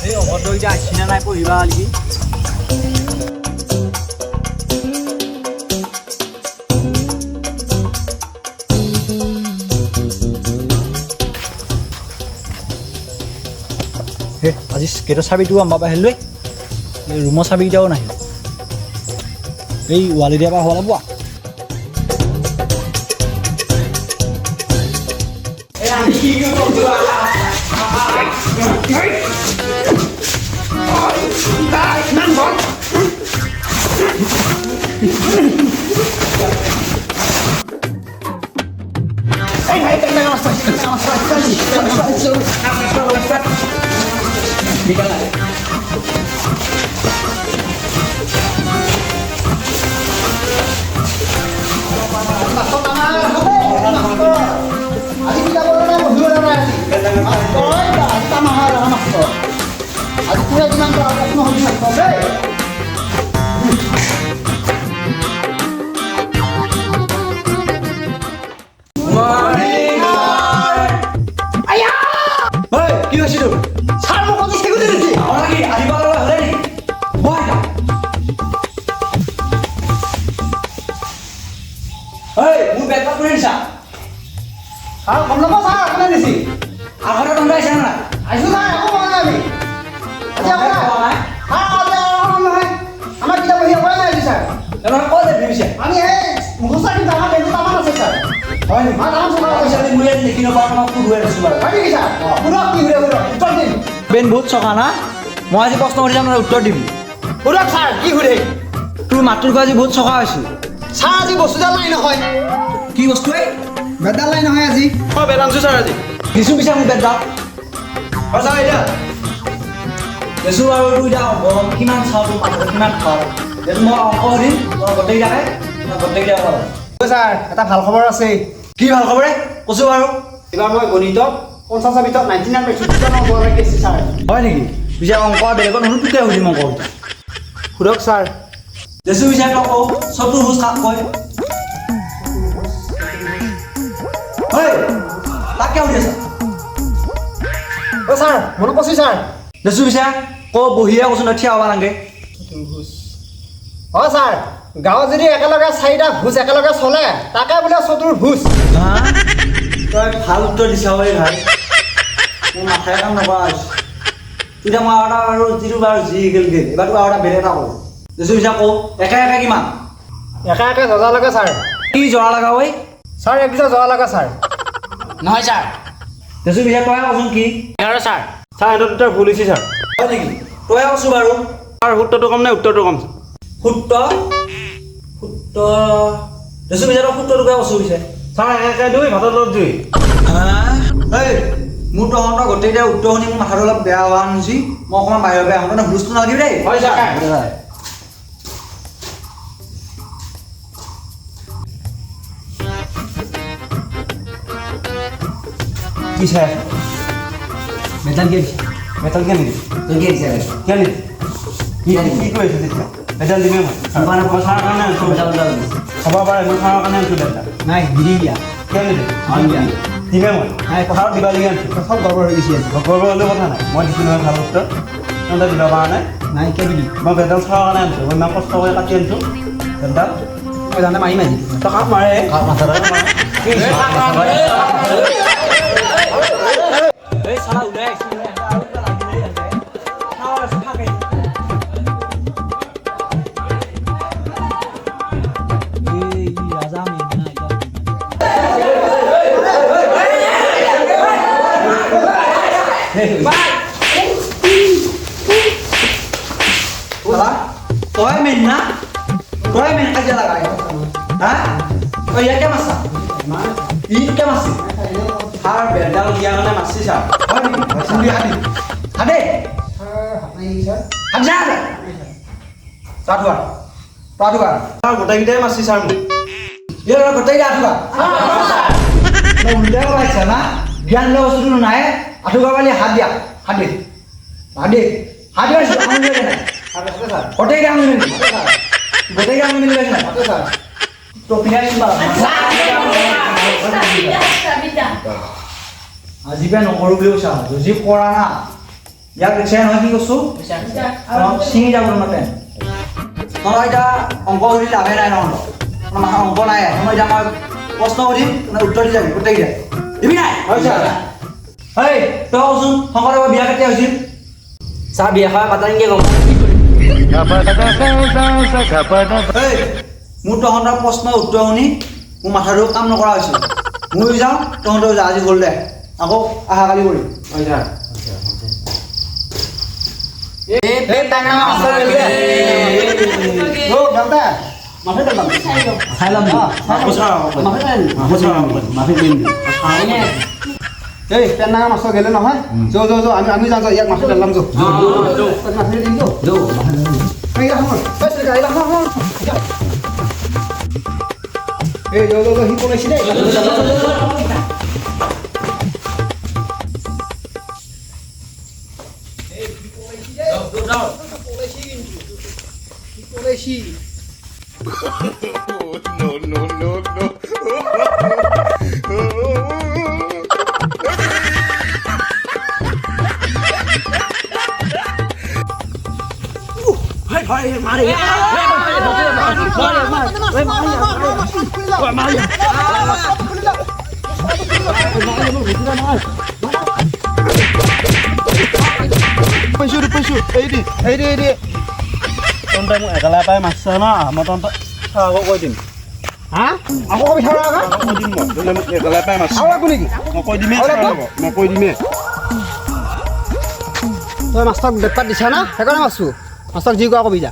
এই অভদ্ৰকেইটা আহিছে নাই পঢ়িবা নেকি আজি গেটৰ চাবিটো আমাৰ পৰা আহিলোঁ এই ৰুমৰ চাবিকেইটাও নাহিল এই ৱালি দিয়াৰ পৰা হ'ব লাগিব বেন বহুত চকা না মই আজি প্ৰশ্ন সুধি যাম উত্তৰ দিম সুধক ছাৰ কি সুধে তোৰ মাতটোৰ আজি বহুত চকা হৈছিল ছাৰ আজি বস্তুডাল নাই নহয় কি বস্তু এই বেডাল নাই নহয় আজি মই বেড আনছো ছাৰ আজি দিছোঁ পিছে মোক বেডাল সঁচা এতিয়া দেছোঁ আৰু তোৰ এতিয়া গৰম কিমান চাওঁ তোৰ মাতটো কিমান খাওঁ এইটো মই অংক সুধিম তই গোটেইকেইটাকে গোটেইকেইটা পাব ছাৰ এটা ভাল খবৰ আছে কি ভাল খবৰে কৈছোঁ বাৰু এইবাৰ মই গণিতত 50ৰ ভিতৰত 99 পাইছোঁ ছাৰ হয় নেকি পিছে অংক বেলেগত নুসুধো তোকে সুধিম অংক সুধক ছাৰ দেছোঁ পিছে তই কওঁ চবটো হুজ কাক কয় হয় তাকে সুধি আছা অ' ছাৰ মনত কৈছোঁ ছাৰ দেছোঁ পিছে ক বহিয়ে কৈছোঁ নহয় থিয় হ'ব নালাগে অ' ছাৰ গাঁৱত যদি একেলগে 4টা ভোজ একেলগে চলে তাকে বোলে চতুৰ্ভুজ হা তই ভাল উত্তৰ দিছ ঐ ভাই মোৰ মাথাই কাম নকৰা হৈছে তেতিয়া মই আৰু এটা আৰু যিটো বাৰু যি গেল এইবাৰতো আৰু এটা বেলেগ এটা কৰোঁ দেছোঁ পিছে কওঁ একে একে কিমান একে একে জজা লাগে ছাৰ কি জৰা লগা ঐ ছাৰ এক দুটা জজা লাগে ছাৰ নহয় ছাৰ দেছোঁ পিছে তই কচোন কি 11 ছাৰ ছাৰ এইটো দুটা ভুল হৈছে ছাৰ হয় নেকি তই কৈছোঁ বাৰু ছাৰ সূত্ৰটো কম নে উত্তৰটো কম সূত্ৰ দেছোঁ পিছে তই সূত্ৰটোকে কৈছোঁ পিছে ছাৰ একে 2 ভাতৰ লগত 2 এই মোৰ তহঁতৰ গোটেইকেইটা উত্তৰ শুনি মোৰ মাথাটো অলপ বেয়া হোৱা নিচি মই অকণমান বাহিৰৰ বেয়া হওঁ তহঁতে হুলস্থুল নালাগিবি দেই হয় ছাৰ কি চাই মেটাল কি দিছে মেটাল কিয় নিদি তই কি দিছে কিয় নিদি কি কৈ আছে তেতিয়া মেটাল দিমেই মই মানে পইচাৰ কাৰণে আনিছোঁ মেটাল হ'ব পাৰে মই খাবৰ কাৰণে আনিছোঁ দেউতা নাই গিৰি দিয়া কিয় নিদি দিয়া দিমেই মই নাই পথাৰত দিবালৈকে আনিছোঁ চব গড়বড় হৈ গৈছে গৰ্বৰ হ'লেও কথা নাই মই দিছোঁ নহয় ভাল উত্তৰ তহঁতে দিব পৰা নাই নাই কিয় দিবি মই বেডাল খাবৰ কাৰণে আনিছোঁ মই ইমান কষ্ট কৰি কাটি আনিছোঁ বেডাল মই জানে মাৰিম আজি তই কাক মাৰে মাথাটো toi mình á toi mình aja lah guys hah oh iya क्या masa ini क्या masih har bedal yang mana masih sah oh ini sendiri ada ada ada satuan sir গোটেইকেইটাই মাছি ছাৰ মোক ya lo betul ya juga lo udah baca na gian lo suruh naik aduh kali hadiah hadir hadir hadir sih kamu juga nih hotel yang ini hotel yang ini lagi nih topinya ini bang আজিপে নকৰোঁ বুলি কৈছা যদি কৰা না ইয়াক দেখিছে নহয় কি কৈছোঁ ছিঙি যাব তোমাৰ পেন তহঁতৰ এতিয়া অংক সুধি লাভে নাই নহয় মাথা অংক নাই মই এতিয়া মই প্ৰশ্ন সুধিম উত্তৰ দি যাবি গোটেইকেইটাই দিবি নাই এই তই কচোন শংকৰদেৱৰ বিয়া কেতিয়া হৈছিল চাহ বিয়া খাই পাতা নেকি ক'ম এই মোৰ তহঁতৰ প্ৰশ্নৰ উত্তৰ শুনি মোৰ মাথাটো কাম নকৰা হৈছিল ময়ো যাওঁ তহঁতেও যা আজি হ'ল দে আকৌ অহাকালি কৰিম এই পেন ডাঙৰ মাছৰ গেলে নহয় যৌ আমি যাওঁ ইয়াক মাছ পেলাম যৌ মাছ দিম যৌ এই যৌ সি পলাইছি দেই Paisu, এই দি তন্তে মোক একেলা পাই মাছছে না মই তন্তে আকৌ কৈ দিম হা আকৌ কবি থাকা কৈ দিম মই তন্তে মোক একেলা পাই মাছ আৰু একো নেকি মই কৈ দিমেই মই কৈ দিমেই তই মাছক বেপাৰ দিছা না সেইকাৰণে মাছটো মাছক যি কোৱা কবি যা